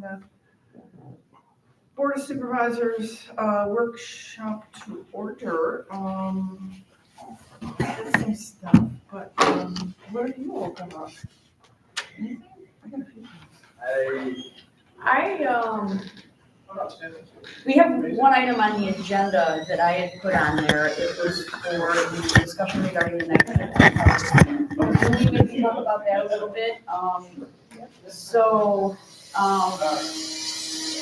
have Board of Supervisors workshop to order. Did some stuff, but what have you all come up? Anything? I got a few things. We have one item on the agenda that I had put on there. It was for the discussion regarding the next. Can we maybe talk about that a little bit?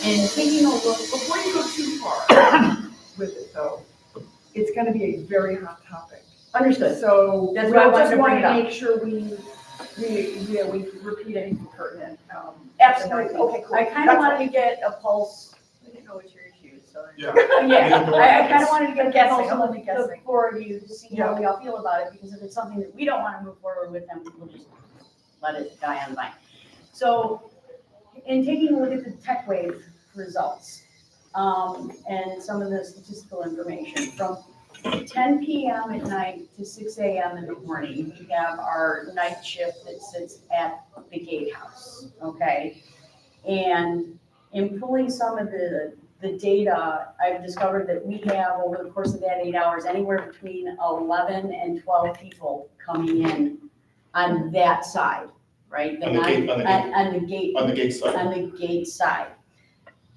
In taking a look, Before you go too far with it though, it's gonna be a very hot topic. understood. So That's we why I wanted just to want bring it to up. make sure we repeat anything pertinent. Absolutely. Okay, cool. I kind of wanted to get a pulse. I didn't know what your issue is, so. Yeah, I kind of wanted to get a Guessing, pulse I'm of only the guessing. four of you to see how we all feel about it, because if it's something that we don't want to move forward with, then we'll just let it die on the vine. So in taking a look at the tech wave results, and some of the statistical information from 10 p.m. at night to 6 a.m. in the morning, we have our night shift that sits at the gatehouse, okay? And in pulling some of the data, I've discovered that we have, over the course of that 8 hours, anywhere between 11 and 12 people coming in on that side, right? On the gate side.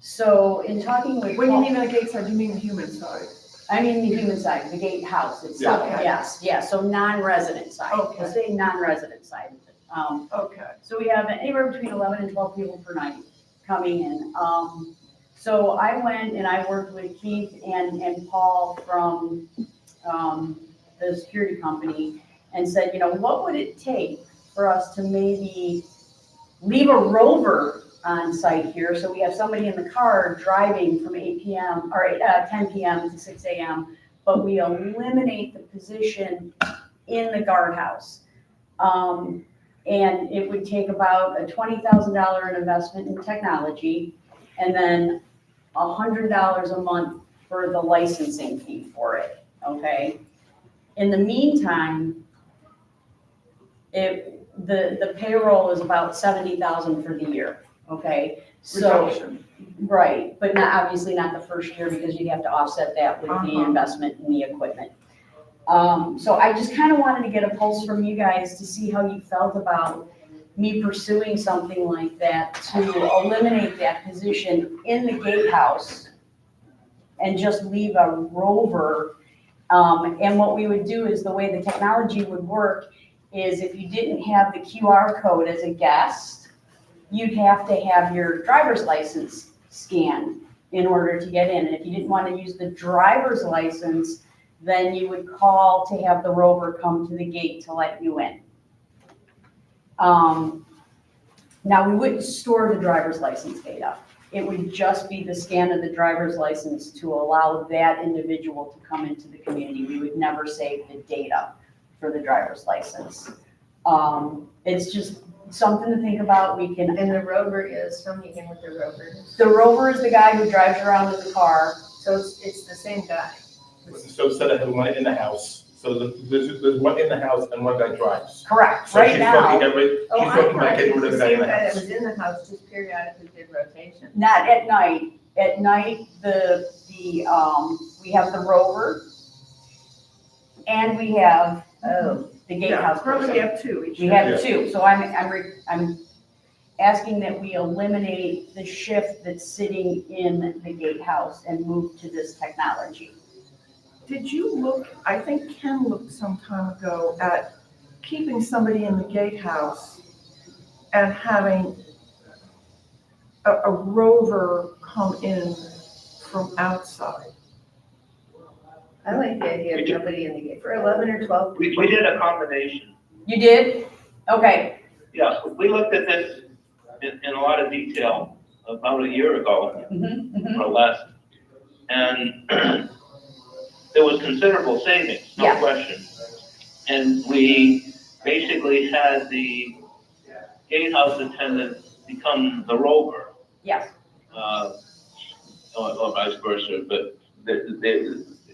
So in talking with. When you mean on the gate side, you mean the human side? I mean the human side, the gatehouse itself, Yeah. yes, so non-resident side. Okay. We'll say non-resident side. Okay. So we have anywhere between 11 and 12 people per night coming in. So I went and I worked with Keith and Paul from the security company and said, what would it take for us to maybe leave a rover on site here, so we have somebody in the car driving from 8 p.m. or 10 p.m. to 6 a.m., but we eliminate the position in the guardhouse. And it would take about a $20,000 investment in technology, and then $100 a month for the licensing fee for it, okay? In the meantime, the payroll is about $70,000 for the year, okay? So, Reduction. right, but obviously not the first year, because you have to offset that with the investment in the equipment. So I just kind of wanted to get a pulse from you guys to see how you felt about me pursuing something like that to eliminate that position in the gatehouse and just leave a rover. And what we would do is, the way the technology would work is, if you didn't have the QR code as a guest, you'd have to have your driver's license scanned in order to get in. And if you didn't want to use the driver's license, then you would call to have the rover come to the gate to let you in. Now, we wouldn't store the driver's license data. It would just be the scan of the driver's license to allow that individual to come into the community. We would never save the data for the driver's license. It's just something to think about. We can. And the rover is, fill me in with the rover. The rover is the guy who drives around in the car. So it's the same guy. So instead of having one in the house, so there's one in the house and one guy drives. Correct. So Right she's now, talking she's talking about getting rid of the guy in the That house. was in the house, just periodically did rotation. not at night. At night, we have the rover, and we have the gatehouse Currently person. we have two each. We have two, so I'm asking that we eliminate the shift that's sitting in the gatehouse and move to this technology. Did you look, I think Ken looked some time ago at keeping somebody in the gatehouse and having a rover come in from outside? I like the idea of nobody in the gate for 11 or 12. We did a combination. You did? Okay, Yeah, we looked at this in a lot of detail about a year ago or less. And there was considerable savings, no Yeah. question. And we basically had the gatehouse attendant become the rover, yes, or vice versa, but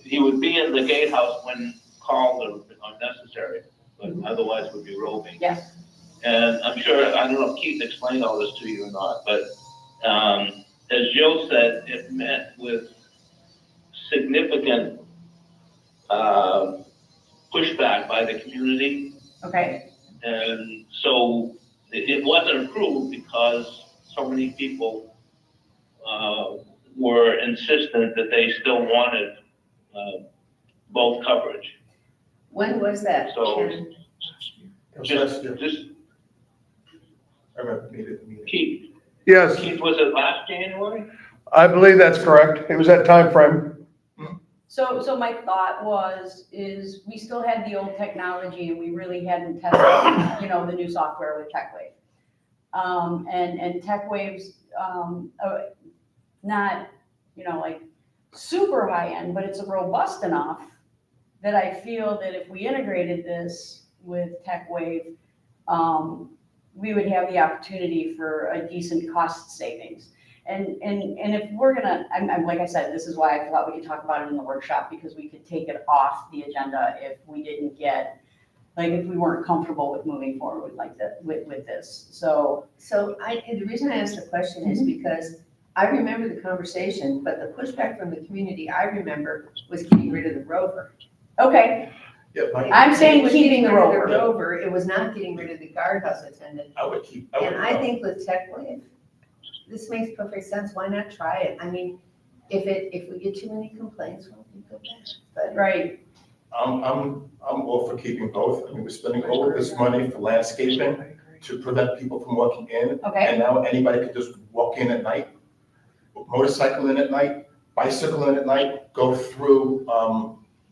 he would be in the gatehouse when called or necessary, but otherwise would be roving. yes. And I'm sure, I don't know if Keith explained all this to you or not, but Joe said, it met with significant pushback by the community. Okay, And so it wasn't approved because so many people were insistent that they still wanted both coverage. When was that, So- Ken? Just, I remember the meeting. Keith, Yes, was it last January? I believe that's correct. It was that time frame. so my thought is we still had the old technology and we really hadn't tested, the new software with TechWave. And TechWave's, not, like super high end, but it's robust enough that I feel that if we integrated this with TechWave, we would have the opportunity for a decent cost savings. And if we're gonna, I'm like I said, this is why I thought we could talk about it in the workshop, because we could take it off the agenda if we didn't get, like, if we weren't comfortable with moving forward like that, with this, so. And the reason I asked the question is because I remember the conversation, but the pushback from the community I remember was getting rid of the rover. Okay, Yeah, I'm saying It was keeping the getting rid of rover. the rover, it was not getting rid of the guardhouse attendant. I would keep. And I think with TechWave, this makes perfect sense, why not try it? I mean, if we get too many complaints, well, we go back, but. right, I'm all for keeping both. I mean, we're spending all of this money for landscaping to prevent people from walking in. okay, And now anybody can just walk in at night, motorcycle in at night, bicycle in at night, go through,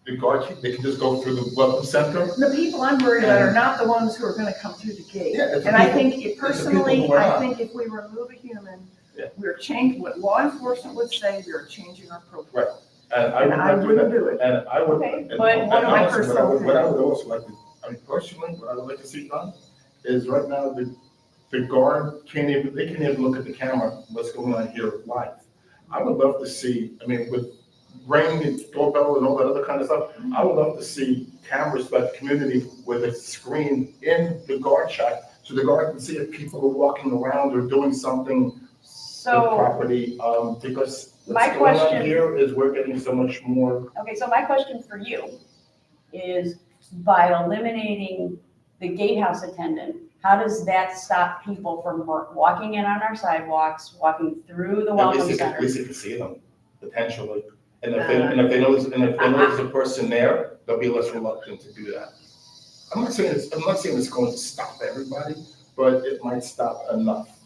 the guard, they can just go through the welcome center. The people I'm worried about are not the ones who are gonna come through the gate. Yeah, it's the And I people- think it's the people personally, who are I not. think if we remove a human, Yeah. we're changing, what law enforcement would say, we are changing our profile. And I And would I not do wouldn't that. do it. And I would. Okay, and- but and what are my honestly, personal what I would also like to, I mean, personally, what I would like to see done is right now, the guard they can't even look at the camera, what's going on here live. I would love to see, I mean, with ring and doorbell and all that other kind of stuff, I would love to see cameras by the community with a screen in the guard shack, so the guard can see if people are walking around or doing something with so, property, because My what's going on question- here is we're getting so much more. okay, so my question for you is, by eliminating the gatehouse attendant, how does that stop people from walking in on our sidewalks, walking through the At welcome least center? you can see them, potentially. And if they know there's a person there, they'll be less reluctant to do that. I'm not saying it's going to stop everybody, but it might stop enough.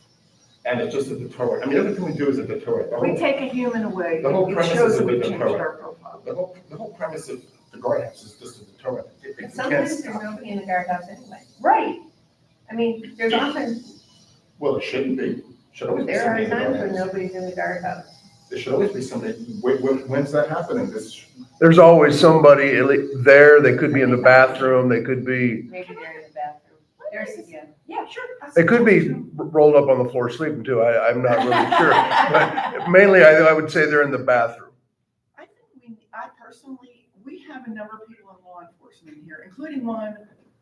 And it's just a deterrent. I mean, everything we do is a deterrent. If we take a human away, The whole it premise shows is that a we've bit changed deterrent. our profile. The whole premise of the guardhouse is just a deterrent. It And can't sometimes there's stop. nobody in the guardhouse anyway. Right, I mean, there's often, Well, it shouldn't be. Should always be there are somebody in the times when guardhouse. nobody's in the guardhouse. There should always be somebody. When's that happening? There's always somebody there. They could be in the bathroom. They could be, Maybe they're in the bathroom. There's, yeah. yeah, sure. they could be rolled up on the floor sleeping too. I'm not really sure. But mainly, I would say they're in the bathroom. I think I personally, we have a number of people in law enforcement here, including one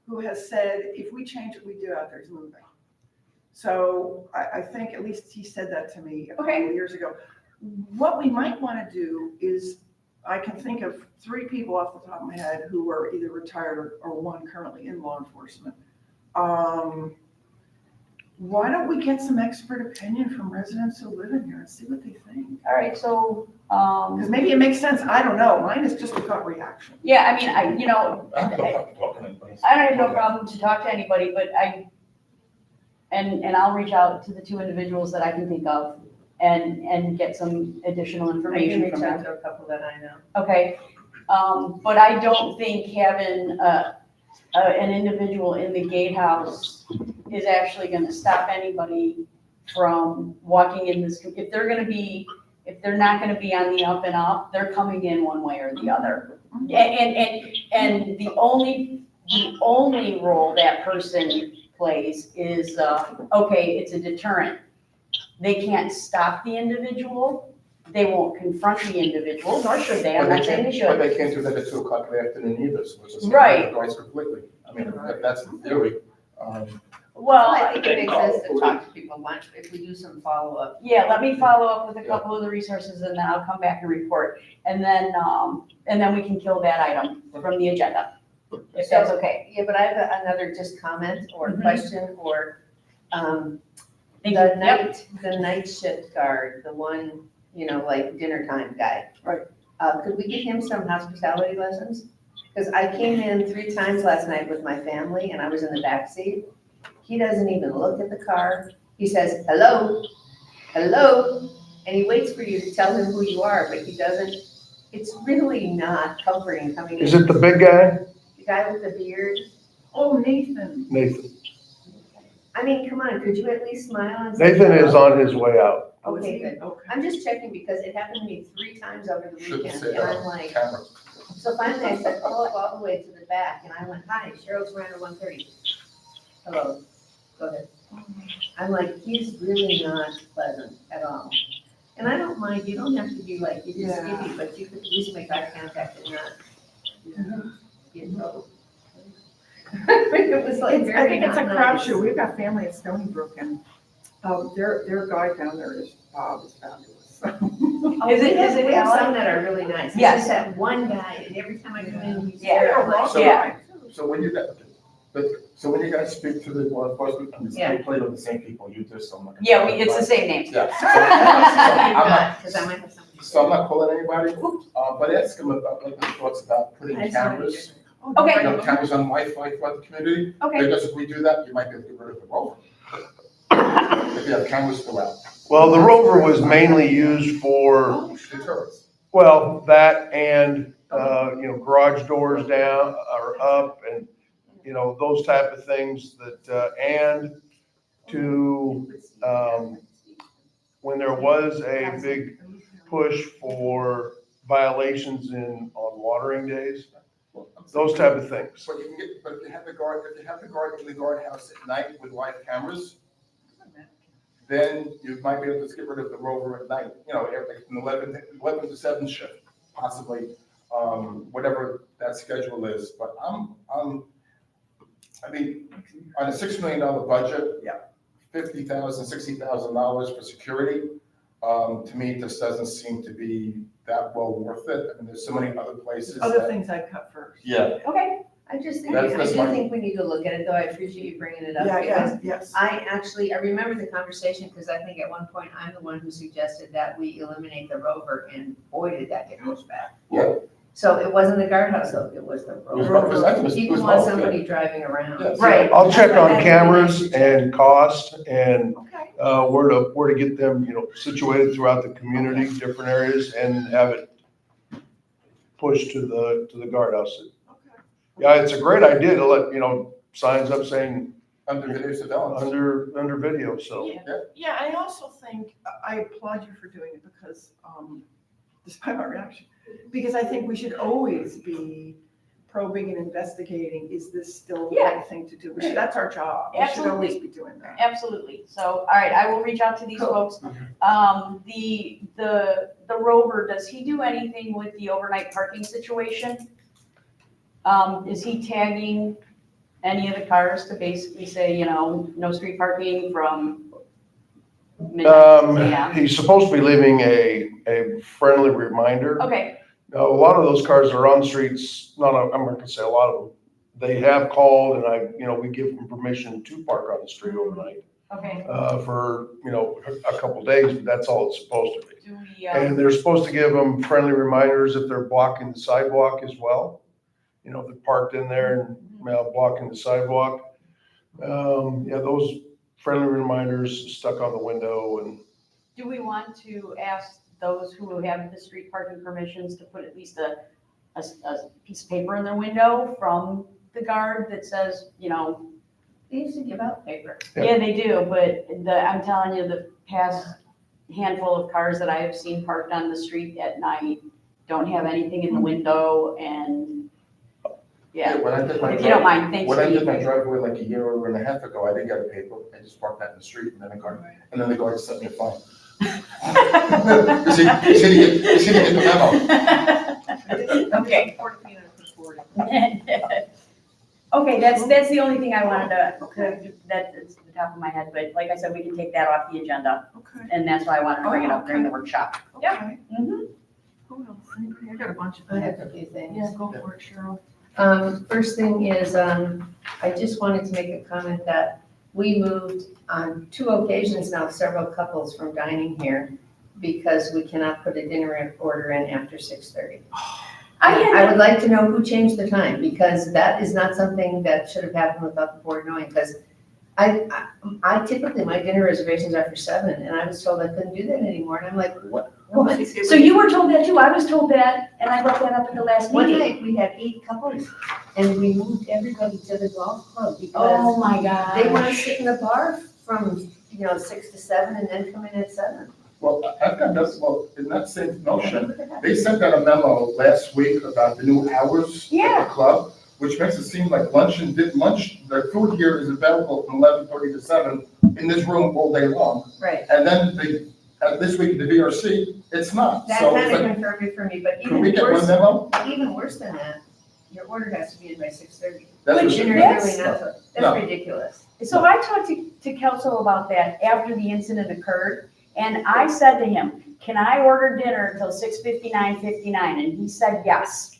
who has said, if we change what we do out there, it's moving. So I think at least he said that to me a couple of years ago. What we might want to do is, I can think of 3 people off the top of my head who are either retired or one currently in law enforcement. Why don't we get some expert opinion from residents who live in here and see what they think? All right, so, Because maybe it makes sense, I don't know, mine is just a gut reaction. yeah, I mean, I don't know if I'm talking to anybody. I don't have no problem to talk to anybody, but and I'll reach out to the 2 individuals that I can think of and get some additional I can information reach from out them. to a couple that I know. Okay, but I don't think having an individual in the gatehouse is actually gonna stop anybody from walking in this, if they're not gonna be on the up and up, they're coming in one way or the other. And the only role that person plays is, okay, it's a deterrent. They can't stop the individual, they won't confront the individual, nor should they, I'm not saying they But should. they can't do that at 2:00 in the afternoon either, so it's just. Right. Guys completely. I mean, that's the theory. Well, I think it makes sense to talk to people once, if we do some follow-up. yeah, let me follow up with a couple of the resources and then I'll come back and report. And then we can kill that item from the agenda, if that's okay. Yeah, but I have another just comment or Mhm. question or, Thank the you. the night shift guard, the one, like dinner time guy. Right. Could we give him some hospitality lessons? Because I came in 3 times last night with my family and I was in the back seat. He doesn't even look at the car. He says, hello, hello, and he waits for you to tell him who you are, but he doesn't. It's really not comforting coming in. Is it the big guy? The guy with the beard? Oh, Nathan. Nathan. I mean, come on, could you at least smile and say Nathan is hello? on his way out. Oh, is Okay, he? good. Okay. I'm just checking because it happened to me 3 times over the Shouldn't weekend, say and that I'm on like, camera. so finally I said, pull up all the way to the back, and I went, hi, Cheryl's Miranda 130. Hello, go ahead. I'm like, he's really not pleasant at all. And I don't mind, you don't have to be like, you're just Yeah. skippy, but you could at least make eye contact and not get in trouble. It was like I very think it's a not nice. crapshoot. We've got family at Stony Brook and, their guy down there is, Bob is fabulous. Is it We have some Alan? that are really nice. It's Yes. just that one guy, and every time I come in, he's Yeah. there, I'm like, So- Yeah. So when you guys speak to the law enforcement, Yeah. they play with the same people you do, so I'm not. Yeah, it's the same name. Yeah. I'm I'm not- because I might have something. to So I'm say. not calling anybody, but ask them about, like, their thoughts about putting I saw it. cameras, Okay. cameras on Wi-Fi throughout the community. Okay. Because if we do that, you might be able to get rid of the rover. If you have cameras throughout. Well, the Rover was mainly used for, Deterrence. well, that and, garage doors down or up and, those type of things that, and to, when there was a big push for violations on watering days, those type of things. But if you have the guard in the guardhouse at night with live cameras, then you might be able to just get rid of the rover at night, like from 11 to 7 shift, possibly, whatever that schedule is. But on a $6 million budget, Yeah. $50,000, $60,000 for security, to me, this doesn't seem to be that well worth it. I mean, there's so many other places. Other that- things I'd cut first. Yeah. Okay. I just think, That's- I that's do my- think we need to look at it, though. I appreciate you bringing it up. Yeah, because yes. I remember the conversation, because I think at one point I'm the one who suggested that we eliminate the rover, and boy, did that get pushed back. Yeah. So it wasn't the guardhouse, though, it was the It was rover. both. I think it People was want both, yeah. somebody driving around. Yes. Right. I'll check That's what on I cameras think. and cost and, Okay. where to get them, situated throughout the community, different areas, and have it pushed to the guardhouse. Okay. Yeah, it's a great idea to let, signs up saying Under video surveillance. under video, so. Yeah, I also think, I applaud you for doing it because, despite my reaction, because I think we should always be probing and investigating, is this still the right thing to do? That's our job. We should always Absolutely. be doing that. Absolutely. So, all right, I will reach out to these folks. The rover, does he do anything with the overnight parking situation? Is he tagging any of the cars to basically say, no street parking from midnight to 6 a.m.? He's supposed to be leaving a friendly reminder. Okay, Now, a lot of those cars that are on the streets, I'm not gonna say a lot of them, they have called and we give them permission to park on the street overnight, okay. for, a couple days, but that's all it's supposed to be. Do we, And they're supposed to give them friendly reminders if they're blocking the sidewalk as well. If they're parked in there and, blocking the sidewalk. Those friendly reminders stuck on the window and, do we want to ask those who have the street parking permissions to put at least a piece of paper in their window from the guard that says, They used to give out paper. yeah, they do, but I'm telling you, the past handful of cars that I have seen parked on the street at night don't have anything in the window and, yeah. When I did my If you don't mind, thanks. When I did my Steve. driveway like a year and a half ago, I didn't get a paper. I just parked that in the street and then the guard sent me a fine. You see, you get the memo. Okay. Okay, that's the only thing I wanted that's the top of my head, but like I said, we can take that off the agenda, Okay. and that's why I wanted to bring it up during the workshop. Yeah. Okay. Mhm. Who else? Anybody? I got a bunch of I things. have a few things. Yeah, go for it, Cheryl. First thing is, I just wanted to make a comment that we moved on 2 occasions now, several couples from dining here because we cannot put a dinner order in after 6:30. I would like to know who changed the time, because that is not something that should have happened without the board knowing, because I typically, my dinner reservations are for 7, and I was told I couldn't do that anymore, and I'm like, what? So you were told that too, I was told that, and I brought that up at the last One meeting. night, we had 8 couples, and we moved everybody to the golf club Oh because my they want to gosh. sit in the bar from, 6 to 7 and then come in at 7. Well, I've got this, well, in that same notion, they sent out a memo last week about the new hours at Yeah. the club, which makes it seem like lunch, the food here is available from 11:30 to 7 in this room all day long. Right. And then this week at the VRC, it's not. That So kind it's of like, confirmed it for me, but can we even get one worse, memo? even worse than that, your order has to be in by 6:30. That's Which what- Dinner yes. is really not, No. that's ridiculous. So I talked to Kelso about that after the incident occurred, and I said to him, can I order dinner until 6:59:59? And he said yes.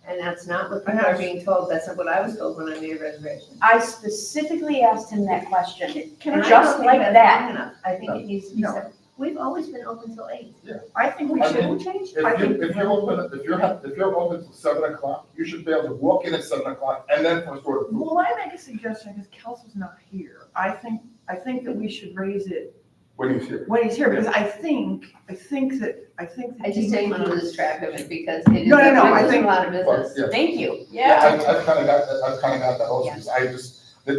And that's not what people are being told, that's not what I was told when I made a reservation. I specifically asked him that question, Can And I I just don't think like that's that. long enough. I think it needs to be No. said, we've always been open till 8. I think we I should mean, change. If I think you're open till 7 o'clock, you should be able to walk in at 7 o'clock and then first order food. Well, I make a suggestion, because Kelso's not here. I think that we should raise it When he's here. when he's here, because I think that. I just didn't want to lose track of it because it is, No, no, no, it I is a think- lot of Well, business. yeah. Thank you. Yeah, Yeah. I've kind of got that also, because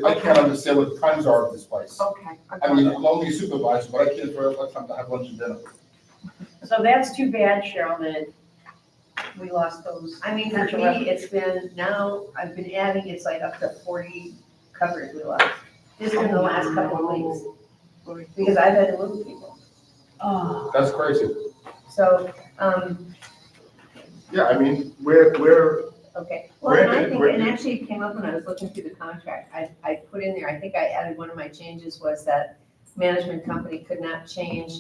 I can't understand what the times are of this place. Okay. I mean, I'm only a supervisor, but I can't figure out what time to have lunch and dinner. So that's too bad, Cheryl, that we lost those. I mean, for me, it's been, now, I've been adding, it's like up to 40 covers we lost, just in the last couple of weeks, because I've had to move people. Oh, That's crazy. So, Yeah, I mean, we're, okay, well, and I think, Where- and actually it came up when I was looking through the contract, I put in there, I think I added, one of my changes was that management company could not change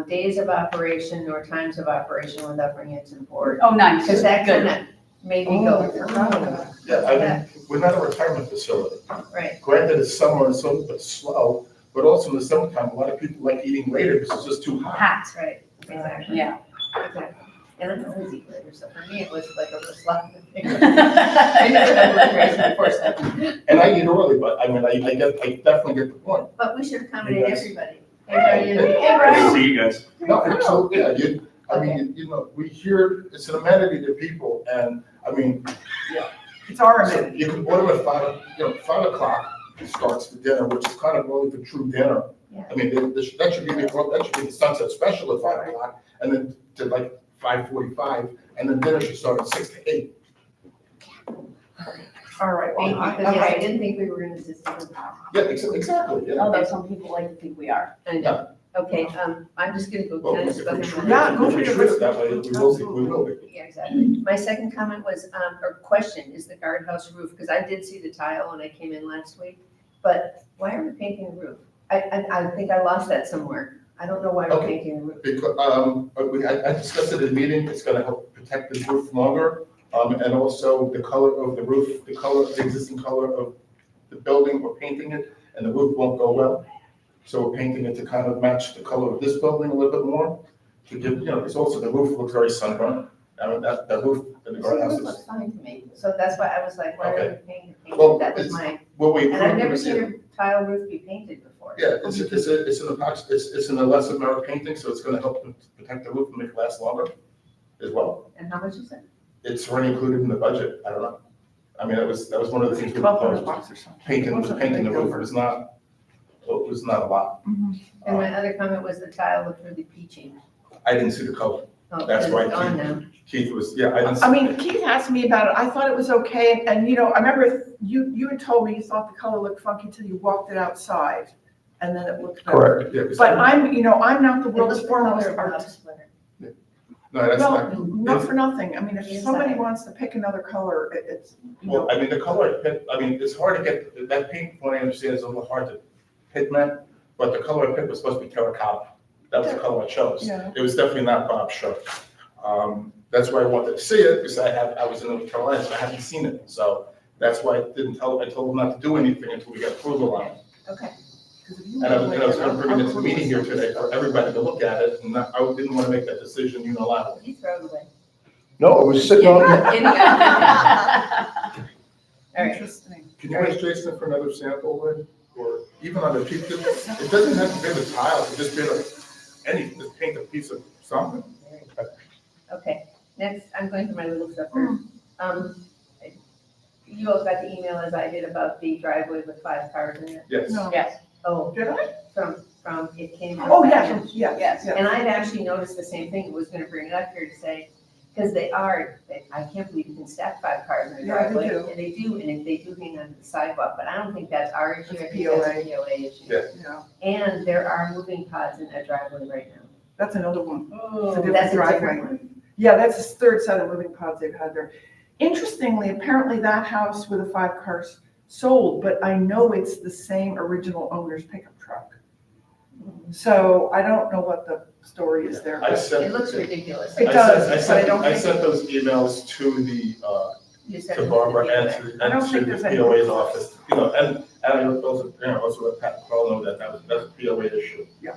days of operation nor times of operation without bringing it to the board. oh, nice. Because that Good. kind of made me Oh, I go, forgot about that. yeah, I mean, we're not a retirement facility. right, Granted, it's summer and so, but slow, but also in the summertime, a lot of people like eating later because it's just too hot. Hot. right, exactly. Yeah. Exactly. And I'm always eat later, so for me, it was like a slap in the face. I never done work race before 7. And I eat early, but I mean, I definitely get the point. But we should accommodate Yes. everybody. Hey, Everybody. See you guys. No, absolutely, yeah, I mean, we hear, it's an amenity to people, and, I mean, It's our so amenity. you can order at 5 o'clock starts the dinner, which is kind of early for true dinner. Yeah. I mean, that should be the sunset special at 5 o'clock, and then to like 5:45, and then dinner should start at 6 to 8. All right, Thank well, you, because yes, I okay. didn't think we were gonna just. Yeah, exactly, yeah. Although some people like to think we are. I know. Okay, I'm just gonna go, Well, can I if just we go treat through it, my- Yeah, go if for we your treat it list. that way, we will be. Yeah, exactly. My second comment was, or question, is the guardhouse roof, because I did see the tile when I came in last week, but why are we painting the roof? I think I lost that somewhere. I don't know why we're Okay. painting the roof. Because, I discussed it in a meeting, it's gonna help protect the roof longer, and also the color of the roof, the existing color of the building, we're painting it, and the roof won't go well. So we're painting it to kind of match the color of this building a little bit more, to give, it's also, the roof looks very sunburned. I mean, that roof in the The roof guardhouse looks is, fine to me, so that's why I was like, why are Okay. we painting it? Well, That was it's- my, well, we. and I've approved never it, seen a tile roof be painted before. Yeah, it's an epoxy, it's an elastomeric painting, so it's gonna help protect the roof and make it last longer as well. And how much is it? It's already included in the budget, I don't know. I mean, that was one of the things we proposed, $1,200 or something. painting the Wasn't a big roof, number. it was not a lot. Mhm. And my other comment was the tile looked really peachy. I didn't see the color. Oh, That's it's right, gone now. Keith was, yeah, I didn't. see I mean, Keith asked me about it, I thought it was okay, and I remember you had told me you thought the color looked funky until you walked it outside, and then it looked better. Correct. Yeah, 'cause But I'm not the It world's looked the color foremost of a love artist. sweater. No, that's Well, not. not for nothing. I mean, if Inside. somebody wants to pick another color, it's, you Well, know, I mean, the color, I mean, it's hard to get, that paint, from what I understand, is a little hard to pigment, but the color I picked was supposed to be terracotta. That was the color I chose. Yeah. It was definitely not Bob's shirt. That's why I wanted to see it, because I was in North Carolina, so I hadn't seen it. So that's why I told him not to do anything until we got approval on it. Okay. 'cause if you And I was look gonna bring it to the at meeting here today for everybody to look at it, and I didn't want to make that decision unilaterally. You throw it away. No, it was sitting on, All right. Interesting. Can you ask Jason for another sample, Lynn? Or even on the piece, it doesn't have to be the tile, it could just be just paint a piece of something. Okay, next, I'm going through my little stuff here. You all got the email as I did about the driveway with 5 cars in it? Yes. No. Yes, Oh, Did I? it came from. Oh, yes, yes, Yes. yes. And I'd actually noticed the same thing, was gonna bring it up here to say, because I can't believe you can stack 5 cars in a Yeah, they driveway. do. And they do, and if they do hang on the sidewalk, but I don't think that's our issue, I That's think that's a POA issue. Yeah. Yeah, And there are moving pods in that driveway right now. that's another one. Oh, different That's a driveway. different one. Yeah, that's the third set of moving pods they've had there. Interestingly, apparently that house with the 5 cars sold, but I know it's the same original owner's pickup truck. So I don't know what the story is there. I It sent, looks ridiculous. It I does, sent, but I don't I think- sent those emails to the, You said to it was Barbara the and POA. to, I don't and think to there's the any- POA's office, and I also, also let Pat Kroll know that's a POA issue. Yeah.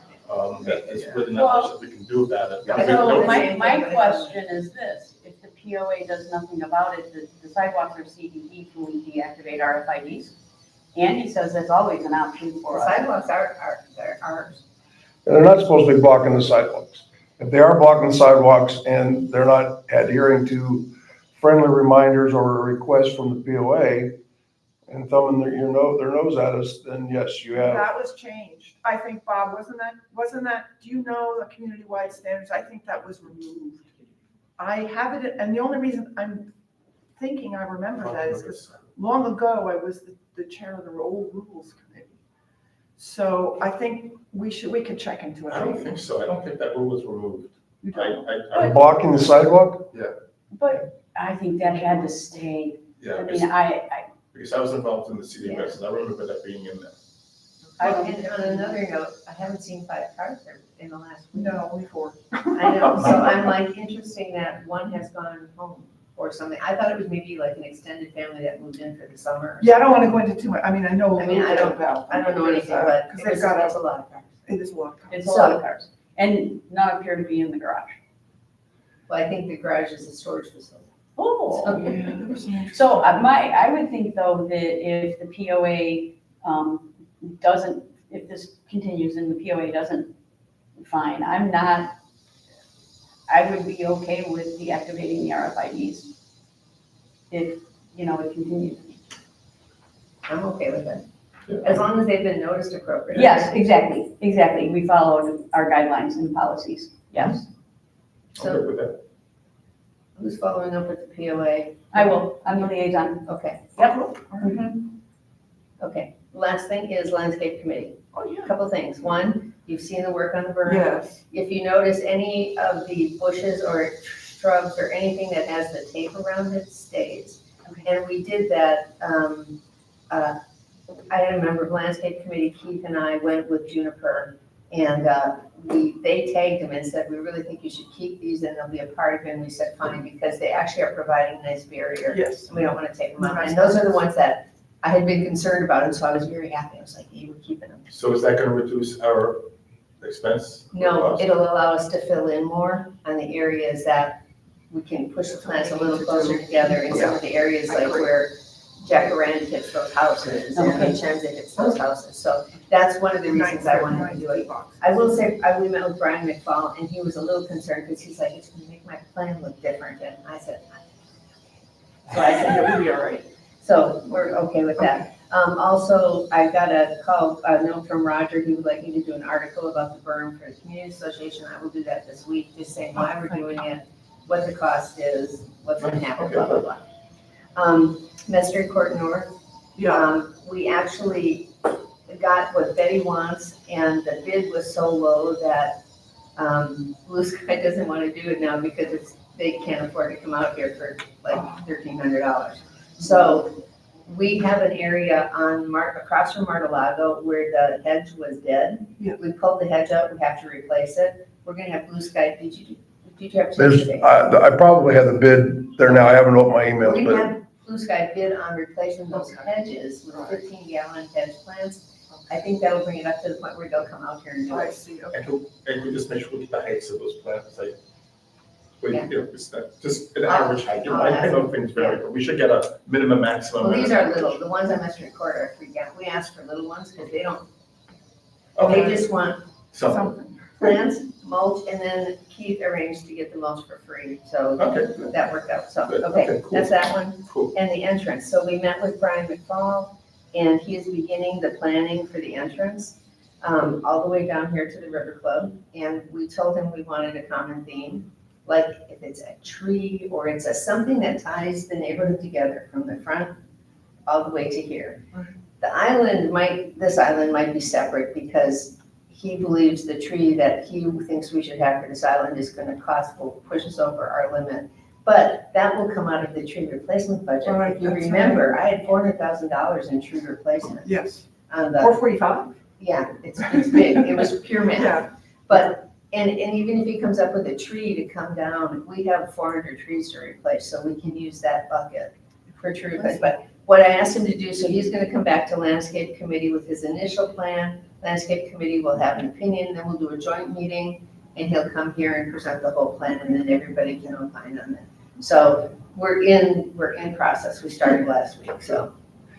That is really not much that we can do about it. Yeah, Because I know, So same my thing, but question is this, if the POA does nothing about it, the sidewalks are CDD, can we deactivate RFIDs? Andy says that's always an option The for us. sidewalks are ours. they're not supposed to be blocking the sidewalks. If they are blocking sidewalks and they're not adhering to friendly reminders or a request from the POA and thumbing their nose at us, then yes, you have. That was changed. I think, Bob, wasn't that, do you know the community-wide standards? I think that was removed. I have it, and the only reason I'm thinking I remember that is because long ago, I was the chair of the old rules committee. So I think we could check into it. I don't think so, I don't think that rule was removed. You don't? Blocking the sidewalk? But I think that had to stay. Yeah, I mean, because I was involved in the CD Yeah. regs, and I remember that being in there. And on another note, I haven't seen 5 cars there in the last week. No, only 4. I know, so I'm like, interesting that one has gone home or something. I thought it was maybe like an extended family that moved in for the summer. Yeah, I don't want to go into too much. I mean, I know a I mean, little I bit don't- about. I don't know anything, but Because they've got it's a lot of cars. it is a lot. it's a lot of cars. And none appear to be in the garage. Well, I think the garage is a storage facility. Oh. Yeah, there was some interesting- So I would think though that if the POA doesn't, if this continues and the POA doesn't, fine, I would be okay with deactivating the RFIDs. If, it continues. I'm okay with it. As long as they've been noticed appropriately. Yes, exactly. We followed our guidelines and policies, yes. So- Okay with that? Who's following up with the POA? I will, I'm the liaison. Okay, Yep. Mm-hmm. okay. Last thing is landscape committee. Oh, A yeah. couple things. One, you've seen the work on the berm. Yes. If you notice any of the bushes or shrubs or anything that has the tape around it stays. And we did that, I had a member of landscape committee, Keith and I went with Juniper, and they tagged them and said, we really think you should keep these and they'll be a part of it. And we said, fine, because they actually are providing a nice barrier. Yes. And we don't want to take them out. And those are the ones that I had been concerned about, and so I was very happy. I was like, hey, we're keeping them. So is that gonna reduce our expense? No, it'll allow us to fill in more on the areas that we can push the plants a little closer together in some of the areas I like agree. where jacaranda hits those houses and Okay. Vincenza hits those houses. So that's one of the reasons I wanted to do it. $9.50 I will say, we met with Brian McFall and he was a little concerned because he's like, it's gonna make my plan look different. And I said, so I said, Yeah, we'll be all right. so we're okay with that. Also, I got a note from Roger. He would like me to do an article about the berm for the community association. I will do that this week, just saying why we're doing it, what the cost is, what's gonna happen, blah, blah, blah. Mestre Court North, Yeah. we actually got what Betty wants, and the bid was so low that Blue Sky doesn't want to do it now because they can't afford to come out here for like $1,300. So we have an area on across from Mar-a-Lago where the hedge was dead. Yeah. We pulled the hedge out, we have to replace it. We're gonna have Blue Sky, did you have a chance There's, today? I probably have the bid there now. I haven't opened my email, We but have Blue Sky bid on replacing those hedges with 15-gallon hedge plants. I think that'll bring it up to the point where they'll come out here and do I it. see, okay. And we just make sure we get the heights of those plants, like, wait, Yeah. you know, it's not, just an average height, you know, I I'll know things vary, but we should get a minimum, maximum. Well, and these an are average. little, the ones on Western Court are 3-gallon. We asked for little ones because they Okay, just want something, plants, mulch, and then Keith arranged to get the mulch for free, so okay, that worked out, so, Good. okay, Okay, cool. that's that one. cool. And the entrance, so we met with Brian McFall, and he is beginning the planning for the entrance, all the way down here to the River Club, and we told him we wanted a common theme, like if it's a tree, or it's something that ties the neighborhood together from the front all the way to here. This island might be separate, because he believes the tree that he thinks we should have for this island is gonna will push us over our limit. But that will come out of the tree replacement budget. Right, If you that's remember, I had $400,000 in tree replacement Yes, on the, 445? yeah, it's big, it was pure math. Yeah. But, and even if he comes up with a tree to come down, we have 400 trees to replace, so we can use that bucket for tree replacement. But what I asked him to do, so he's gonna come back to landscape committee with his initial plan. Landscape committee will have an opinion, then we'll do a joint meeting, and he'll come here and present the whole plan, and then everybody can opine on it. So we're in process, we started last week, so.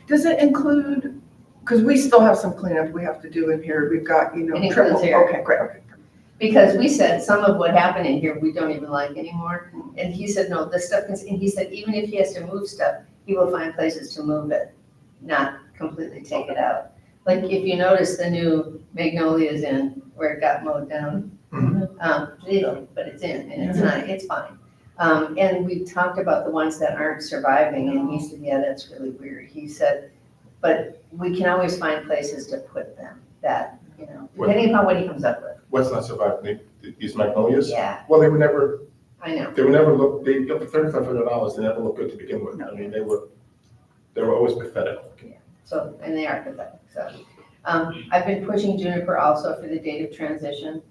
Does it include, because we still have some cleanup we have to do in here, we've got, It triple, includes here. okay, great, okay. Because we said some of what happened in here, we don't even like anymore. And he said, no, this stuff, and he said, even if he has to move stuff, he will find places to move it, not completely take it out. Like if you notice the new magnolias in where it got mowed down, little, but it's in, and it's not, it's fine. And we talked about the ones that aren't surviving, and he said, yeah, that's really weird. He said, but we can always find places to put them that, depending upon what he comes up with. What's not surviving, these magnolias? Yeah, Well, they would never I know. look, they got $3,500, they never looked good to begin with, I mean, they were always pathetic. So, and they are pathetic, so. I've been pushing Juniper also for the date of transition.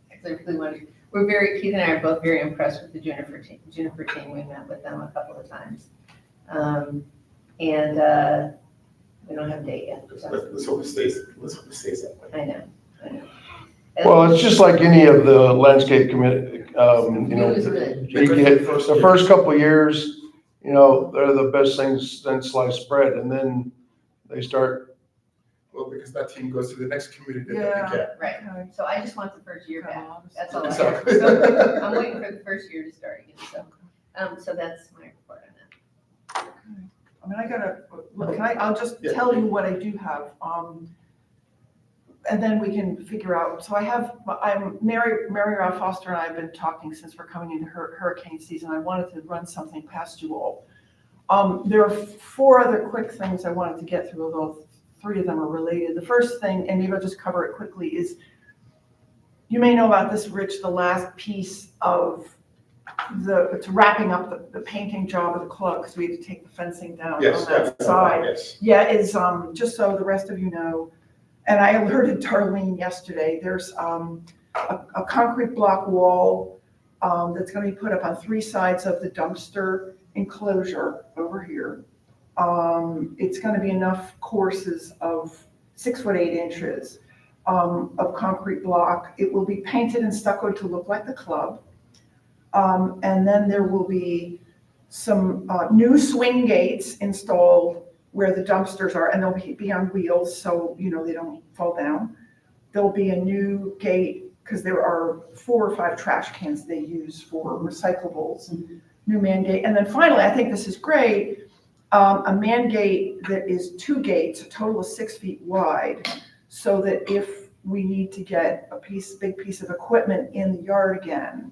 Because I really wanted, Keith and I are both very impressed with the Juniper team. We met with them a couple of times. And we don't have a date yet. So, Let's hope it stays that way. I know. well, it's just like any of the landscape committee, It was good. the first couple of years, they're the best things since sliced bread, and then they start. Well, because that team goes to the next community that Yeah. they get. Right, Okay. so I just want the first year back. That's all I So- have. So I'm waiting for the first year to start again, so that's my report on that. I mean, I gotta, look, I'll just Yeah. tell you what I do have, and then we can figure out, so Mary Ralph Foster and I have been talking since we're coming into hurricane season. I wanted to run something past you all. There are 4 other quick things I wanted to get through, although 3 of them are related. The first thing, and maybe I'll just cover it quickly, is you may know about this, Rich, the last piece of it's wrapping up the painting job of the club, because we had to take the fencing down Yes, on that yeah, side. yes. Yeah, is, just so the rest of you know, and I alerted Darlene yesterday, there's a concrete block wall that's gonna be put up on 3 sides of the dumpster enclosure over here. It's gonna be enough courses of 6 foot 8 inches of concrete block. It will be painted and stuccoed to look like the club. And then there will be some new swing gates installed where the dumpsters are, and they'll be on wheels, so they don't fall down. There'll be a new gate, because there are 4 or 5 trash cans they use for recyclables. New man gate. And then finally, I think this is great, a man gate that is 2 gates, a total of 6 feet wide, so that if we need to get a big piece of equipment in the yard again,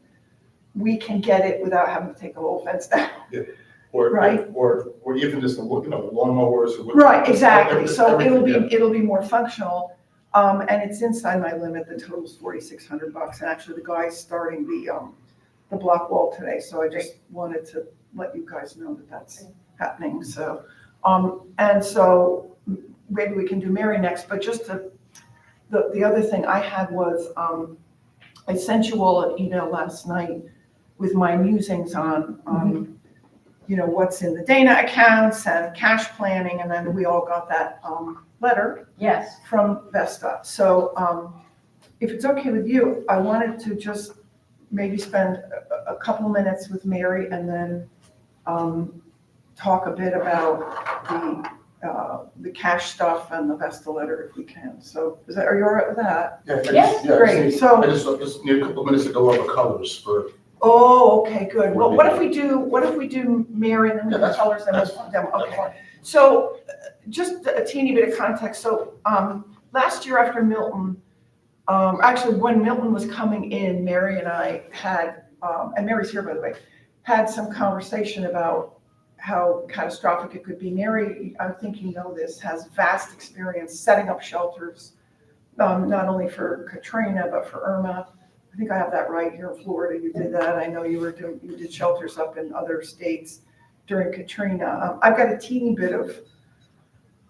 we can get it without having to take the whole fence down. Right. Or even just, lawnmowers. Or Right, exactly. So everything, it'll be more functional. And it's inside my limit, the total's $4,600, and actually the guy's starting the block wall today, so I just wanted to let you guys know that that's happening, so. And so maybe we can do Mary next, but just the other thing I had was, I sent you all an email last night with my musings on, what's in the Dana accounts and cash planning, and then we all got that, letter Yes. from Vesta. So, if it's okay with you, I wanted to just maybe spend a couple minutes with Mary and then, talk a bit about the cash stuff and the Vesta letter if we can. So are you all right with that? Yes, great. So- I just need a couple minutes to go over colors for. Oh, okay, good. Well, what if we do Mary and then we Yeah, do that's- colors and that's then them? That's Okay. fine. So just a teeny bit of context. So last year after Milton, actually when Milton was coming in, Mary and I had, and Mary's here by the way, had some conversation about how catastrophic it could be. Mary, I think you know this, has vast experience setting up shelters, not only for Katrina, but for Irma. I think I have that right here in Florida. You did that. I know you did shelters up in other states during Katrina. I've got a teeny bit of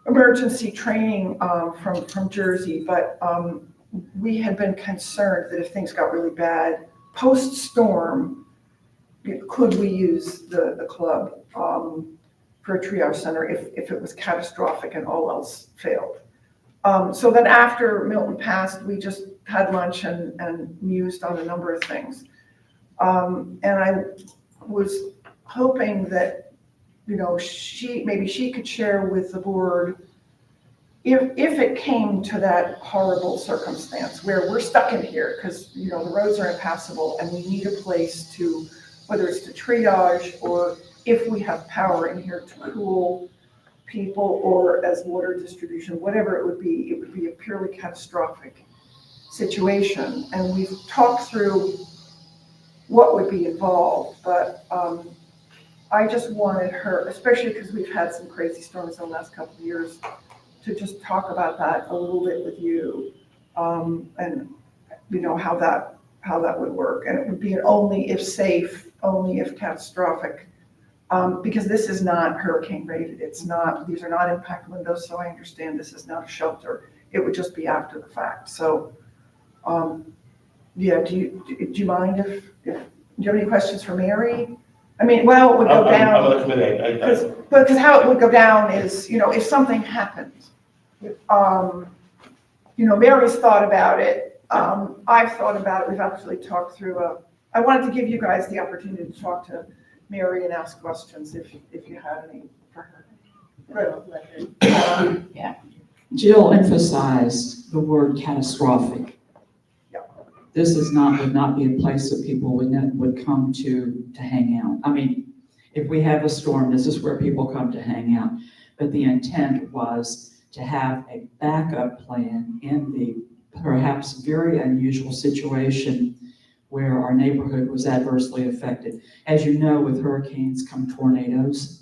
emergency training from Jersey, but we had been concerned that if things got really bad post-storm, could we use the club for a triage center if it was catastrophic and all else failed? So then after Milton passed, we just had lunch and mused on a number of things. And I was hoping that, maybe she could share with the board if it came to that horrible circumstance where we're stuck in here because, the roads are impassable and we need a place to, whether it's to triage or if we have power in here to cool people or as water distribution, whatever it would be a purely catastrophic situation. And we've talked through what would be involved, but I just wanted her, especially because we've had some crazy storms in the last couple of years, to just talk about that a little bit with you, and how that would work. And it would be an only if safe, only if catastrophic, because this is not hurricane rated. It's not, these are not impact windows, so I understand this is not a shelter. It would just be after the fact. So, yeah, do you mind if do you have any questions for Mary? I mean, well, it would go down. I'm on the committee. Because how it would go down is, if something happened, Mary's thought about it. I've thought about it. We've actually talked through I wanted to give you guys the opportunity to talk to Mary and ask questions if you had any for her. Good. Jill emphasized the word catastrophic. Yeah. This would not be a place that people would come to hang out. I mean, if we have a storm, this is where people come to hang out. But the intent was to have a backup plan in the perhaps very unusual situation where our neighborhood was adversely affected. As you know, with hurricanes come tornadoes.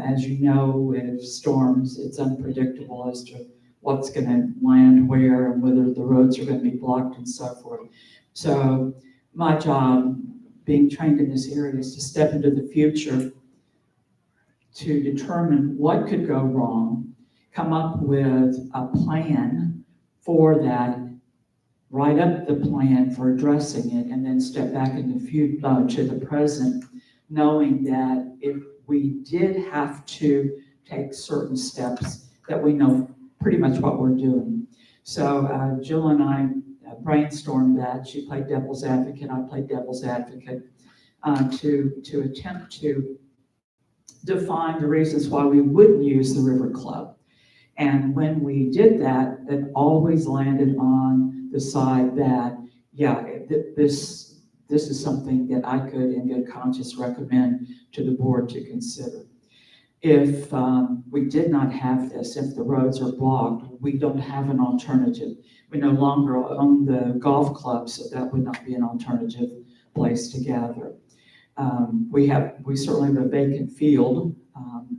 As you know, with storms, it's unpredictable as to what's going to land where and whether the roads are going to be blocked and so forth. So my job, being trained in this area, is to step into the future to determine what could go wrong, come up with a plan for that, write up the plan for addressing it, and then step back in the future to the present, knowing that if we did have to take certain steps, that we know pretty much what we're doing. So Jill and I brainstormed that. She played devil's advocate, I played devil's advocate, to attempt to define the reasons why we wouldn't use the River Club. And when we did that, it always landed on the side that, this is something that I could in good conscience recommend to the board to consider. If we did not have this, if the roads are blocked, we don't have an alternative. We no longer own the golf club, so that would not be an alternative place to gather. We certainly have a vacant field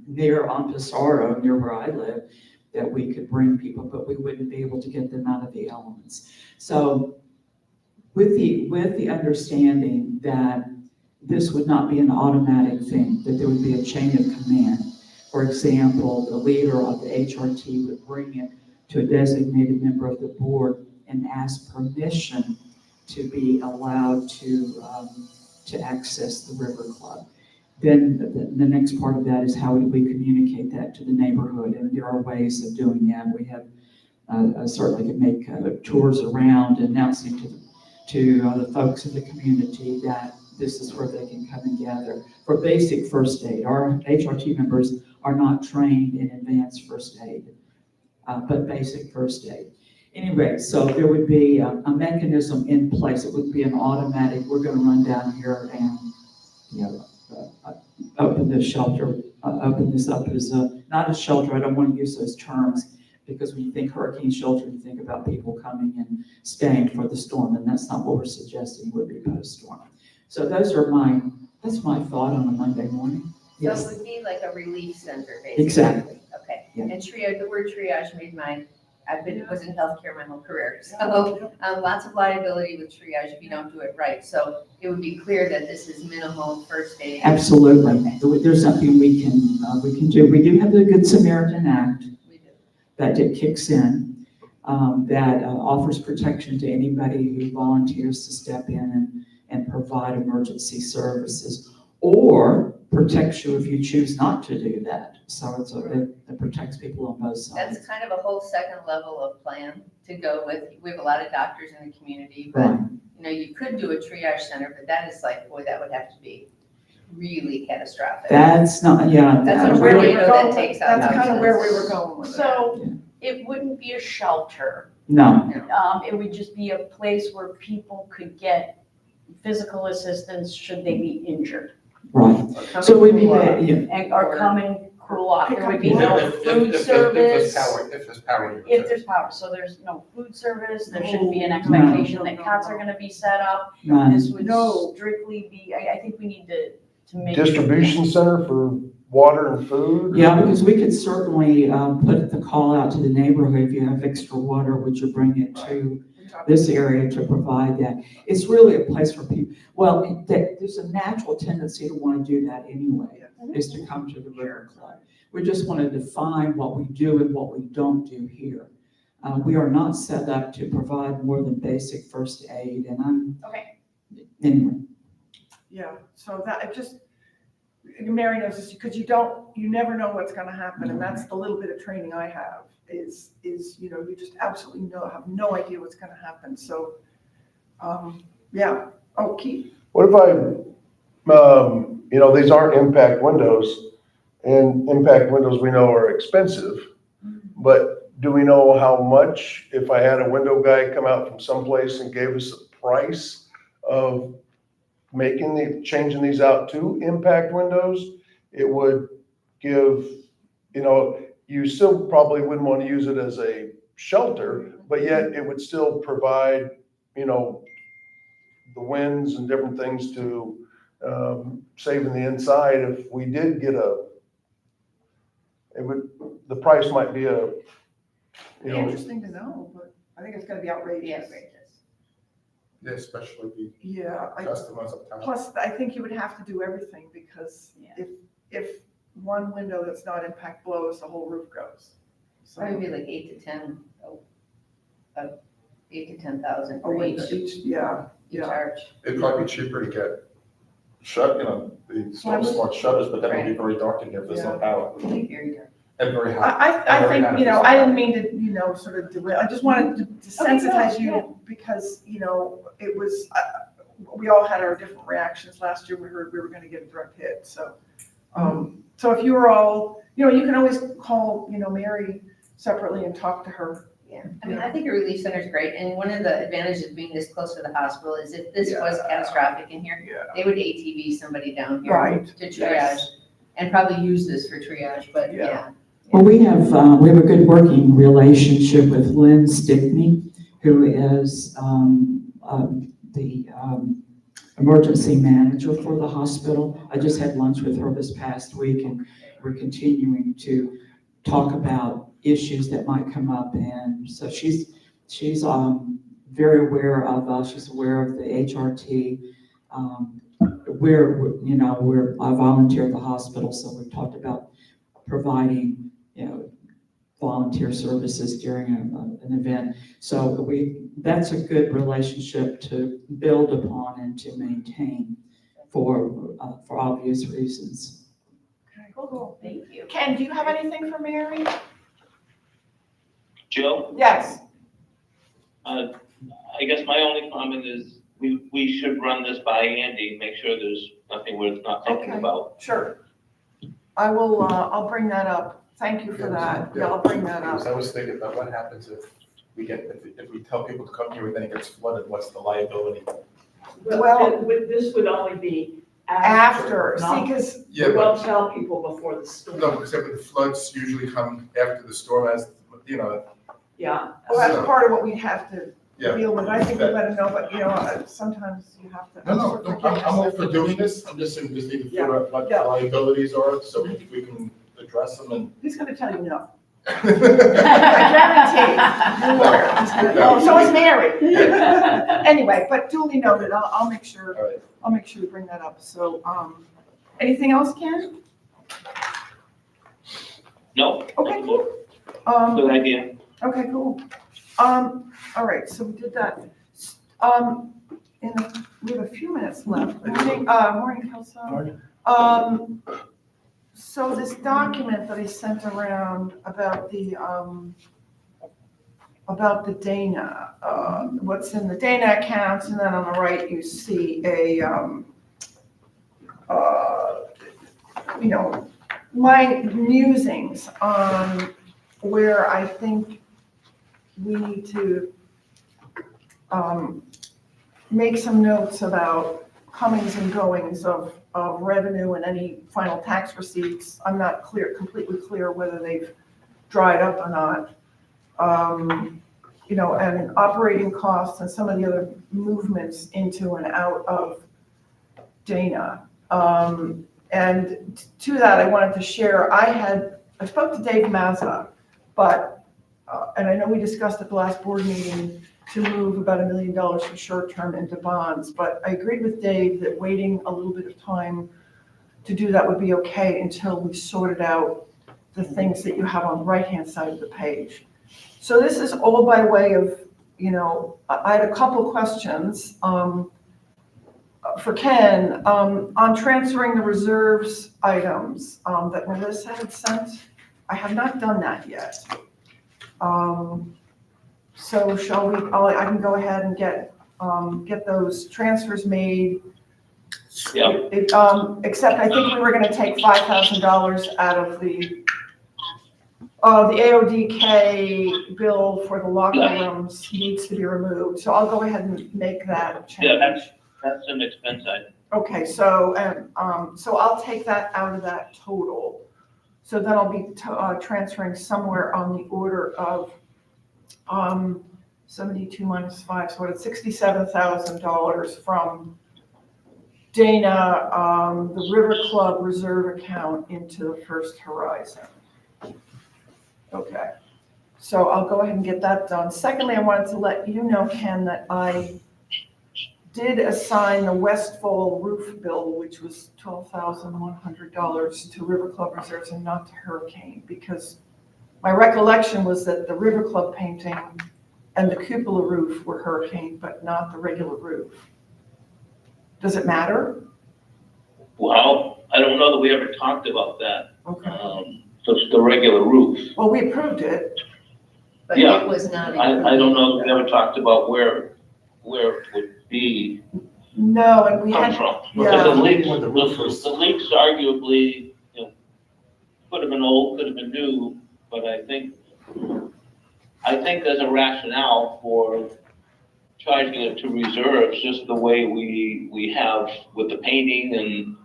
near on Pissarro, near where I live, that we could bring people, but we wouldn't be able to get them out of the elements. So with the understanding that this would not be an automatic thing, that there would be a chain of command. For example, the leader of the HRT would bring it to a designated member of the board and ask permission to be allowed to access the River Club. Then the next part of that is how do we communicate that to the neighborhood? And there are ways of doing that. We have certainly could make tours around announcing to the folks in the community that this is where they can come and gather for basic first aid. Our HRT members are not trained in advanced first aid, but basic first aid. Anyway, so there would be a mechanism in place. It would be an automatic, we're going to run down here and, open this shelter, open this up as not a shelter. I don't want to use those terms because when you think hurricane shelter, you think about people coming and staying for the storm, and that's not what we're suggesting would be post-storm. So that's my thought on a Monday morning. So Yes, it would be like a relief center, basically. exactly. Okay, Yeah. and triage, the word triage made was in healthcare my whole career, so, lots of liability with triage if you don't do it right, so it would be clear that this is minimal first aid. Absolutely. There's nothing we can do. We do have the Good Samaritan Act We do. that kicks in, that offers protection to anybody who volunteers to step in and provide emergency services, or protects you if you choose not to do that. So it protects people on both sides. That's kind of a whole second level of plan to go with. We have a lot of doctors in the community, but, Right. you could do a triage center, but that is like, boy, that would have to be really catastrophic. That's not, yeah. That's a where we tornado were that going. takes out That's kind of where we houses. were going with that. So it wouldn't be a shelter. No, It would just be a place where people could get physical assistance should they be injured right. So we'd be, and or come and cool off. There would be no food service. If there's power. If there's power, so there's no food service, there shouldn't be an expectation that cots are gonna be set up. none. This would No. strictly be, I think we need to make. Distribution center for water and food? Yeah, because we could certainly put the call out to the neighborhood, if you have extra water, would you bring it to this area to provide that? It's really a place for people, well, there's a natural tendency to want to do that anyway, is to come to the River Club. We just want to define what we do and what we don't do here. We are not set up to provide more than basic first aid, and Okay, anyway. Yeah, so that, it just, Mary knows this, because you never know what's gonna happen, and that's the little bit of training I have, is, you just absolutely have no idea what's gonna happen, so, yeah, Keith. What if these aren't impact windows, and impact windows we know are expensive, but do we know how much, if I had a window guy come out from someplace and gave us a price of changing these out to impact windows, it would give, you still probably wouldn't want to use it as a shelter, but yet it would still provide, the winds and different things to saving the inside. If we did get the price might be Interesting to know, but I think it's gonna be outrageous. Yeah, especially the Yeah, customers up top. plus, I think you would have to do everything, because if one window that's not impact blows, the whole roof goes. So Probably be like 8 to 10,000 for Oh, each yeah. charge. It'd probably be cheaper to get the smart shutters, but then it'd be very dark in here if there's no power. It'd be very dark. And very hot. I think, I didn't mean to, sort of derail, I just wanted to sensitize you, because, it was, we all had our different reactions last year. We heard we were gonna get a direct hit, so. So if you were all, you can always call, Mary separately and talk to her. Yeah, I think a relief center is great, and one of the advantages of being this close to the hospital is if this was catastrophic in here, Yeah. they would ATV somebody down here Right. to triage, Yes. and probably use this for triage, but Yeah. Well, we have a good working relationship with Lynn Stickney, who is the emergency manager for the hospital. I just had lunch with her this past week, and we're continuing to talk about issues that might come up. And so she's very aware of, she's aware of the HRT. I volunteer at the hospital, so we talked about providing, volunteer services during an event. So that's a good relationship to build upon and to maintain for obvious reasons. Okay, cool. Thank you. Ken, do you have anything for Mary? Jill, Yes. I guess my only comment is we should run this by Andy, make sure there's nothing we're not thinking Okay. about. Sure. I will, I'll bring that up. Thank you for that. Yeah, I'll bring that Because up. I was thinking about what happens if we tell people to come here and then it gets flooded, what's the liability? Well- This would only be After, see, not- because, Yeah, We but, won't tell people before the storm. no, except the floods usually come after the storm as, Yeah. well, that's part of what we have to yeah. deal with. I think we let them know, but, sometimes you have to. No, I'm all for doing this, I'm just saying, we just need to figure out what the Yeah. liabilities are, so we can address them and. He's gonna tell you no. I No. guarantee. Oh, so is Mary. Anyway, but duly noted, I'll make sure, All right. I'll make sure to bring that up. So, anything else, Ken? No? Okay, cool. Good idea. Okay, cool. All right, so we did that. We have a few minutes left. Morning, Kelso. So this document that I sent around about the Dana, what's in the Dana accounts, and then on the right, you see my musings on where I think we need to make some notes about comings and goings of revenue and any final tax receipts. I'm not completely clear whether they've dried up or not. And operating costs and some of the other movements into and out of Dana. And to that, I wanted to share, I spoke to Dave Mazza, but, and I know we discussed at the last board meeting to move about $1 million for short-term into bonds, but I agreed with Dave that waiting a little bit of time to do that would be okay until we sorted out the things that you have on the right-hand side of the page. So this is all by way of, I had a couple questions for Ken on transferring the reserves items that Melissa had sent. I have not done that yet. So shall we, I can go ahead and get those transfers made. Yeah. Except I think we were gonna take $5,000 out of the AODK bill for the locker rooms needs to be removed. So I'll go ahead and make that change. Yeah, that's an expense item. Okay, so I'll take that out of that total. So then I'll be transferring somewhere on the order of 72 minus 5, so it's $67,000 from Dana, the River Club reserve account into the First Horizon. Okay, so I'll go ahead and get that done. Secondly, I wanted to let you know, Ken, that I did assign the Westfall roof bill, which was $12,100 to River Club reserves and not to Hurricane, because my recollection was that the River Club painting and the cupola roof were Hurricane, but not the regular roof. Does it matter? Well, I don't know that we ever talked about that. Okay. So it's the regular roof. Well, we approved it. But Yeah. it was not. I don't know that we ever talked about where it would be No, and we come had, from. yeah. Because the leaks arguably, could have been old, could have been new, but I think there's a rationale for charging it to reserves, just the way we have with the painting and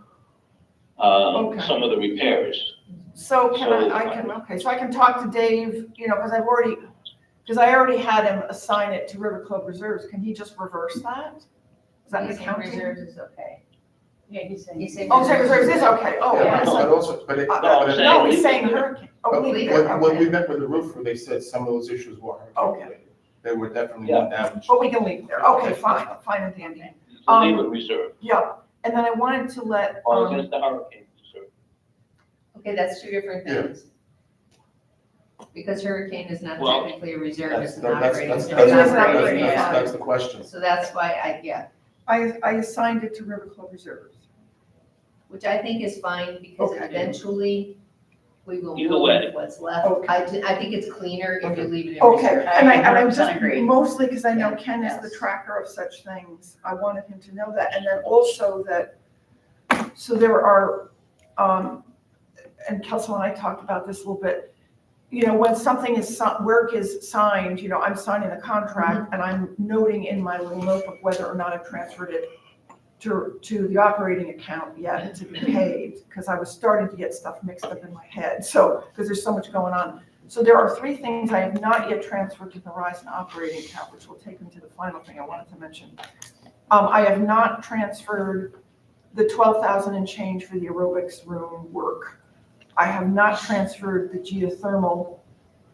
Okay. some of the repairs. So I can talk to Dave, because I already had him assign it to River Club reserves. Can he just reverse that? Is that Using accounting? reserves is okay. Yeah, he's saying. He's saying- Oh, sorry, this, okay, oh, Yeah, yeah, it's but like, also, but it, No, but I'm it- saying- no, he's saying hurricane. Oh, but leave it when, there, when we okay. met with the roofer, they said some of those issues were hurricane related. They were definitely Yeah. more damaged. But we can leave it there, okay, fine and dandy. So leave it reserved, Yeah, and then I wanted to let, or against the hurricane reserve. Okay, that's two different Yeah. things. Because hurricane is not Well, technically a reserve, That's, it's an that's, operating. that's, it's that's, an It is an operating operating fund. fund. that's the question. So that's why I I assigned it to River Club Reserves. which I think is fine, because Okay. eventually we will Either way. move what's left. Okay. I think it's cleaner if you leave it in Okay, reserve. and I 100% just, agree. mostly because I know Yeah, Ken is the yes. tracker of such things, I wanted him to know that, and then also that, so there are, and Kelsey and I talked about this a little bit, you know, when something is, work is signed, you know, I'm signing a contract, and I'm noting in my little notebook whether or not I've transferred it to the operating account yet to be paid, because I was starting to get stuff mixed up in my head, so, because there's so much going on. So there are 3 things I have not yet transferred to the Verizon operating account, which will take me to the final thing I wanted to mention. I have not transferred the 12,000 and change for the aerobics room work. I have not transferred the geothermal,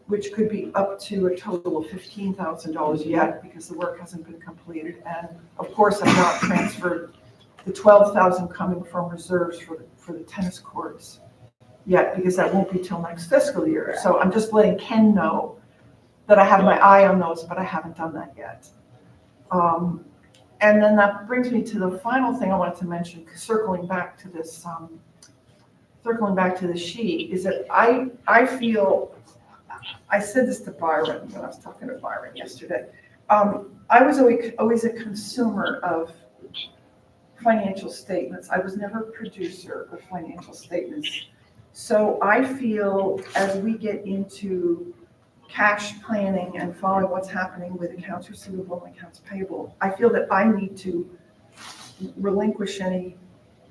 which could be up to a total of $15,000 yet, because the work hasn't been completed. And of course, I've not transferred the 12,000 coming from reserves for the tennis courts yet, because that won't be till next fiscal year. So I'm just letting Ken know that I have my eye on those, but I haven't done that yet. And then that brings me to the final thing I wanted to mention, circling back to this, sheet, is that I feel, I said this to Byron when I was talking to Byron yesterday. I was always a consumer of financial statements. I was never a producer of financial statements. So I feel as we get into cash planning and following what's happening with accounts receivable and accounts payable, I feel that I need to relinquish any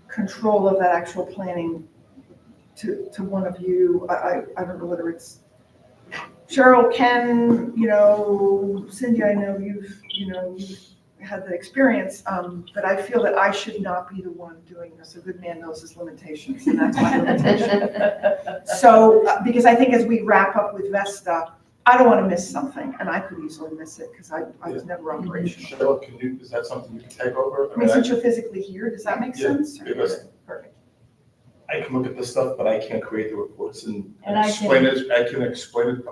control of that actual planning to one of you. I don't know whether it's Cheryl, Ken, you know, Cindy, I know you've had the experience, but I feel that I should not be the one doing this. A good man knows his limitations, and that's my limitation. So, because I think as we wrap up with Vesta, I don't want to miss something, and I could easily miss it because I was never operational. Cheryl, is that something you can take over? I mean, since you're physically here, does that make Yeah, sense? because- Perfect. I can look at this stuff, but I can't create the reports and And I explain it. I can explain it.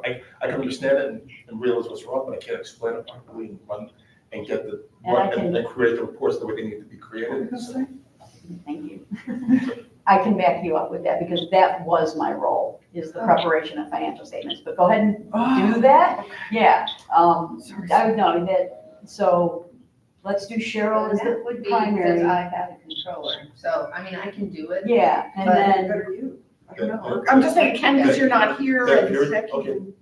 I can understand it and realize what's wrong, but I can't explain it properly and run and get the, And I can- and create the reports the way they need to be created. So, Thank you. I can back you up with that, because that was my role, is the preparation of financial statements, but go ahead and do that. Yeah, Sorry. I would know that, so let's do Cheryl as That the would be because primary. I have a controller, so, I mean, I can do it. Yeah, and But- then, Better you. I don't know. Yeah. I'm just saying, Ken, because you're not here Yeah, and you're- Becky okay. and-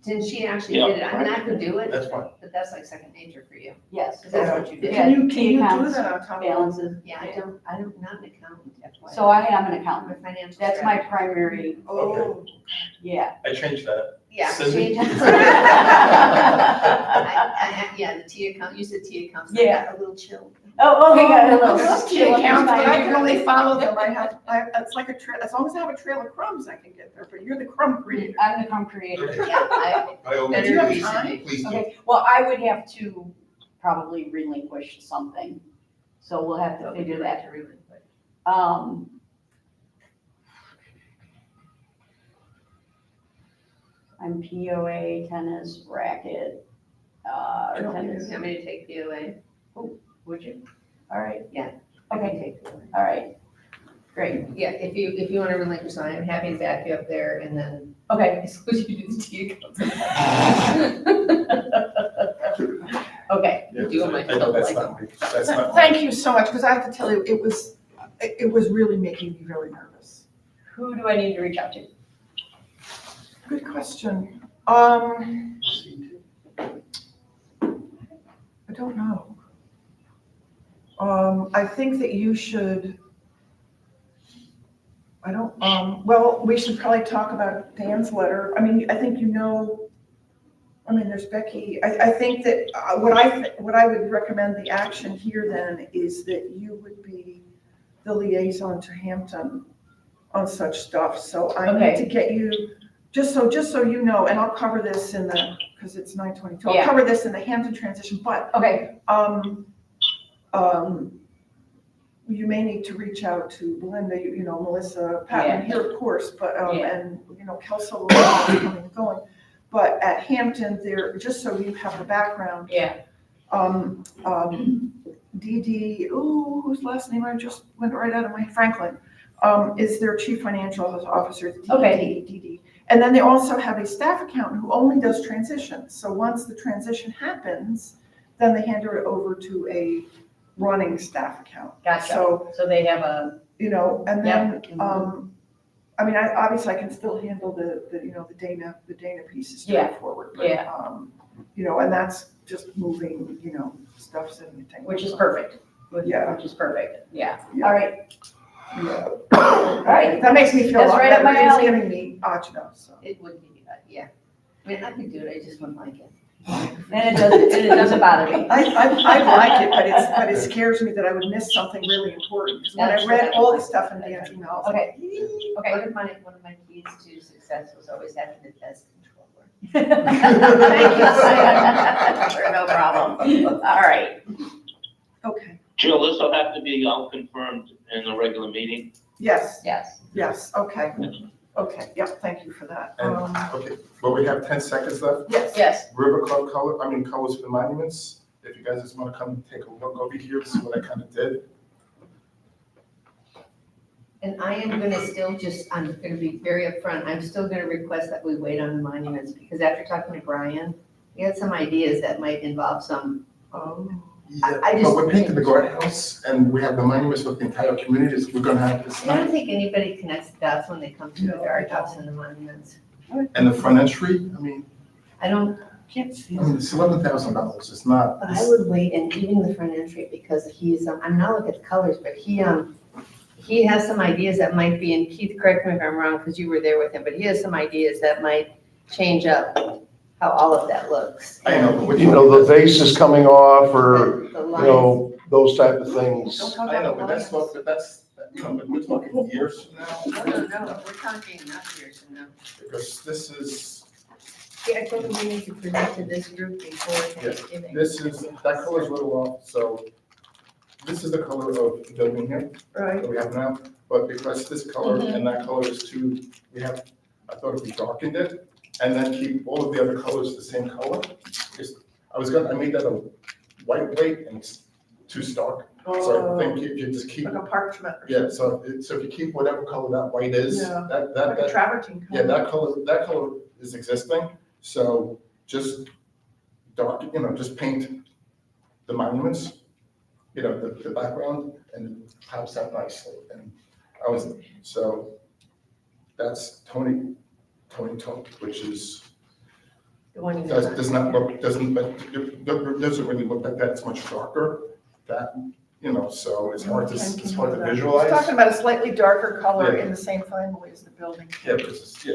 Since she actually Yeah. did it, I mean, I could do it, That's fine. but that's like second nature for you, yes, because that's what you did. Yeah, Can you key do accounts, that on top of? balances. Yeah, I'm not an accountant, FYI. So I am an I'm a accountant. financial That's my strategist. primary, Oh, yeah. I changed that. Yeah, Cindy? change. Yeah, the T account, you said T accounts, I Yeah. got a little chill. Oh, okay, got a little. This is key accounts, but I can only follow them. It's like a trail, as long as I have a trail of crumbs, I can get there, but you're the crumb creator. I'm the crumb creator. Yeah, I, I only better you have reason. time? Please do. Okay, well, I would have to probably relinquish something, so we'll have to figure that. To relinquish. I'm POA, tennis, racket, I or don't tennis, You want me to take POA? would you? All right, I can okay, take POA. all right, great, Yeah, if you want to relinquish, I'm happy to back you up there, and then okay. as soon as you do the T accounts. Okay, Yeah, Do my I know that's like- not me. That's not. Thank you so much, because I have to tell you, it was really making me very nervous. who do I need to reach out to? Good question. I don't know. I think that you should, well, we should probably talk about Dan's letter. I mean, I think there's Becky. I think that what I would recommend the action here then is that you would be the liaison to Hampton on such stuff, so I Okay. need to get you, just so you know, and I'll cover this in the, because it's 9:22, I'll Yeah. cover this in the Hampton transition, but, Okay, you may need to reach out to Belinda, Melissa, Patton here, of course, but, Yeah. and, Kelso will be coming and going. But at Hampton, there, just so you have the background, yeah, Dee Dee, whose last name I just went right out of my, Franklin, is their chief financial officer. Okay. Dee Dee. And then they also have a staff accountant who only does transitions. So once the transition happens, then they hand it over to a running staff account. gotcha. So, So they have a, and then, Yep. I mean, obviously I can still handle the Dana piece is Yeah. straightforward. But, Yeah. and that's just moving, stuff sitting at which is perfect. Yeah. Which is perfect, yeah. Yeah. All right, Yeah. all right. That makes me feel a That's lot right up better. my It's alley. giving me agita, so. It would be, yeah. I mean, I could do it, I just wouldn't like it. And it doesn't bother me. I like it, but it scares me that I would miss something really important. Because when I read all the stuff in Dan's email, I was like, Okay. One of my keys to success was always having the best controller. Thank you so much. No problem. All right. okay, Jill, this will have to be all confirmed in a regular meeting. yes, Yes. okay, yep, thank you for that. And, okay, but we have 10 seconds left. Yes, Yes. River Club colors for monuments. If you guys just want to come and take a look over here, this is what I kind of did. And I am gonna I'm gonna be very upfront, I'm still gonna request that we wait on the monuments, because after talking to Brian, he had some ideas that might involve some, I just- But we're painting the guardhouse and we have the monuments for the entire community, so we're gonna have this I don't night. think anybody connects the dots when they come to the No, guardhouse and the monuments. And the front entry, I mean, I don't, it's $11,000, it's not. but I would wait, and even the front entry, because I'm not looking at the colors, but he has some ideas that might be, and Keith, correct me if I'm wrong, because you were there with him, but he has some ideas that might change up how all of that looks. I know, but we're The vase is coming off or, The lines. those type of things. I know, but but we're talking years from now. No, we're talking not years from now. Because this is, See, I told him we need to present to this group before Thanksgiving. that color's a little off, so this is the color of the building here right, that we have now, but because this color and that color is too, I thought if we darkened it and then keep all of the other colors the same color, I made that a white plate and it's too stark. So I think if you just keep, like a parchment or yeah, so if you keep whatever color that white is, Yeah. that, like a travertine yeah, color. that color is existing, so just just paint the monuments, the background, and it pops out nicely, and so that's Tony, which is, The one you doesn't really look like that, it's much darker, so it's hard to He's visualize. talking about a slightly darker color Yeah. in the same family as the building. Yeah,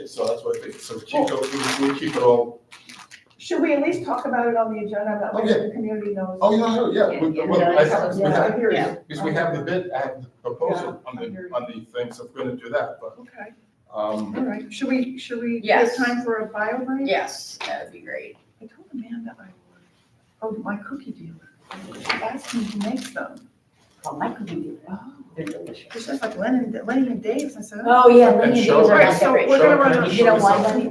so that's what I think, so we keep it all. Should we at least talk about it on the agenda? I'm not Oh, sure yeah. the community knows. Oh, yeah. Yeah, I hear you. Yeah. Because we have the bid, I have the proposal Yeah, I hear you. on the thing, so we're gonna do that, but, Okay, all right. Should we Yes. take time for a bio break? Yes, that'd be great. I told Amanda I would. My cookie dealer. She asked me who makes them. Oh, my cookie, Oh. they're delicious. It's just like Lenny and Dave's. I said, Oh, yeah, And Lenny and show- Dave's are All right, not so that great. we're gonna run Show- a- You don't want show- Lenny?